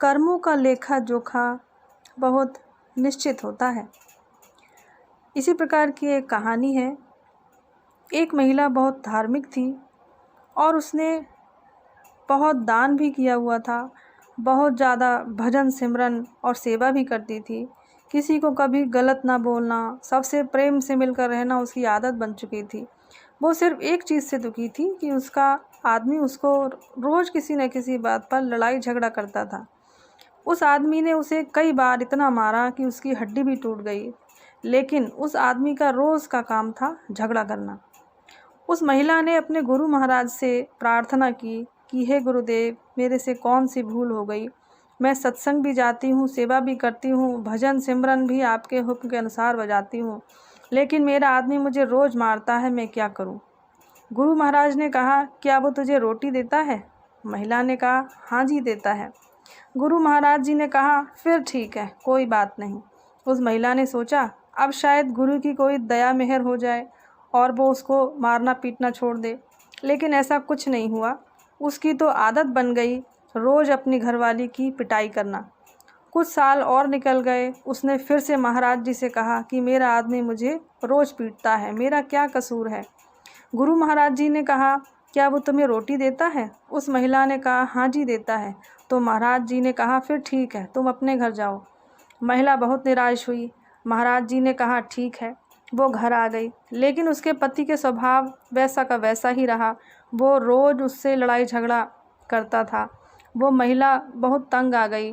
कर्मों का लेखा जोखा बहुत निश्चित होता है। इसी प्रकार की एक कहानी है। एक महिला बहुत धार्मिक थी और उसने बहुत दान भी किया हुआ था, बहुत ज़्यादा भजन सिमरन और सेवा भी करती थी। किसी को कभी गलत ना बोलना, सबसे प्रेम से मिलकर रहना उसकी आदत बन चुकी थी। वो सिर्फ एक चीज़ से दुखी थी कि उसका आदमी उसको रोज़ किसी न किसी बात पर लड़ाई झगड़ा करता था। उस आदमी ने उसे कई बार इतना मारा कि उसकी हड्डी भी टूट गई, लेकिन उस आदमी का रोज़ का काम था झगड़ा करना। उस महिला ने अपने गुरु महाराज से प्रार्थना की कि हे गुरुदेव, मेरे से कौन सी भूल हो गई। मैं सत्संग भी जाती हूँ, सेवा भी करती हूँ, भजन सिमरन भी आपके हुक्म के अनुसार बजाती हूँ, लेकिन मेरा आदमी मुझे रोज़ मारता है, मैं क्या करूँ। गुरु महाराज ने कहा, क्या वो तुझे रोटी देता है? महिला ने कहा, हाँ जी देता है। गुरु महाराज जी ने कहा, फिर ठीक है, कोई बात नहीं। उस महिला ने सोचा, अब शायद गुरु की कोई दया मेहर हो जाए और वो उसको मारना पीटना छोड़ दे, लेकिन ऐसा कुछ नहीं हुआ। उसकी तो आदत बन गई रोज़ अपनी घरवाली की पिटाई करना। कुछ साल और निकल गए। उसने फिर से महाराज जी से कहा कि मेरा आदमी मुझे रोज़ पीटता है, मेरा क्या कसूर है। गुरु महाराज जी ने कहा, क्या वो तुम्हें रोटी देता है? उस महिला ने कहा, हाँ जी देता है। तो महाराज जी ने कहा, फिर ठीक है, तुम अपने घर जाओ। महिला बहुत निराश हुई। महाराज जी ने कहा, ठीक है। वो घर आ गई, लेकिन उसके पति के स्वभाव वैसा का वैसा ही रहा। वो रोज़ उससे लड़ाई झगड़ा करता था। वो महिला बहुत तंग आ गई।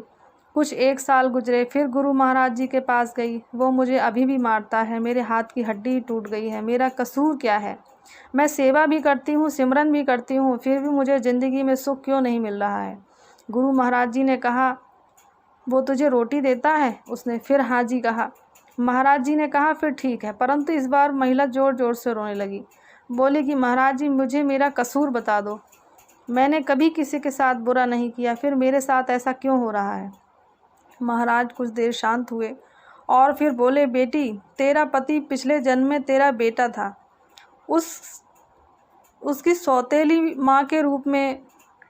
कुछ 1 साल गुजरे, फिर गुरु महाराज जी के पास गई। वो मुझे अभी भी मारता है, मेरे हाथ की हड्डी टूट गई है, मेरा कसूर क्या है? मैं सेवा भी करती हूँ, सिमरन भी करती हूँ, फिर भी मुझे ज़िंदगी में सुख क्यों नहीं मिल रहा है। गुरु महाराज जी ने कहा, वो तुझे रोटी देता है? उसने फिर हाँ जी कहा। महाराज जी ने कहा, फिर ठीक है। परंतु इस बार महिला ज़ोर ज़ोर से रोने लगी। बोली कि महाराज जी, मुझे मेरा कसूर बता दो। मैंने कभी किसी के साथ बुरा नहीं किया, फिर मेरे साथ ऐसा क्यों हो रहा है। महाराज कुछ देर शांत हुए और फिर बोले, बेटी, तेरा पति पिछले जन्म में तेरा बेटा था। उसकी सौतेली माँ के रूप में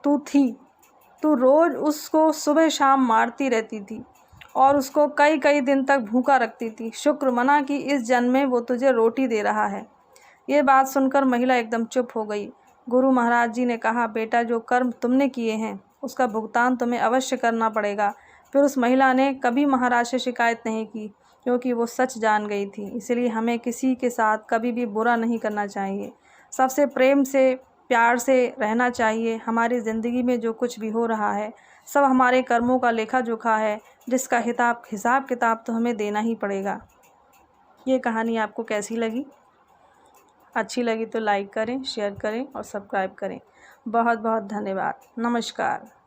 तू थी। तू रोज़ उसको सुबह शाम मारती रहती थी और उसको कई कई दिन तक भूखा रखती थी। शुक्र मना कि इस जन्म में वो तुझे रोटी दे रहा है। ये बात सुनकर महिला एकदम चुप हो गई। गुरु महाराज जी ने कहा, बेटा, जो कर्म तुमने किए हैं उसका भुगतान तुम्हें अवश्य करना पड़ेगा। फिर उस महिला ने कभी महाराज से शिकायत नहीं की, क्योंकि वो सच जान गई थी। इसलिए हमें किसी के साथ कभी भी बुरा नहीं करना चाहिए, सबसे प्रेम से प्यार से रहना चाहिए। हमारी ज़िंदगी में जो कुछ भी हो रहा है सब हमारे कर्मों का लेखा जोखा है, जिसका हिसाब किताब तो हमें देना ही पड़ेगा। ये कहानी आपको कैसी लगी? अच्छी लगी तो लाइक करें, शेयर करें और सब्सक्राइब करें। बहुत बहुत धन्यवाद। नमस्कार।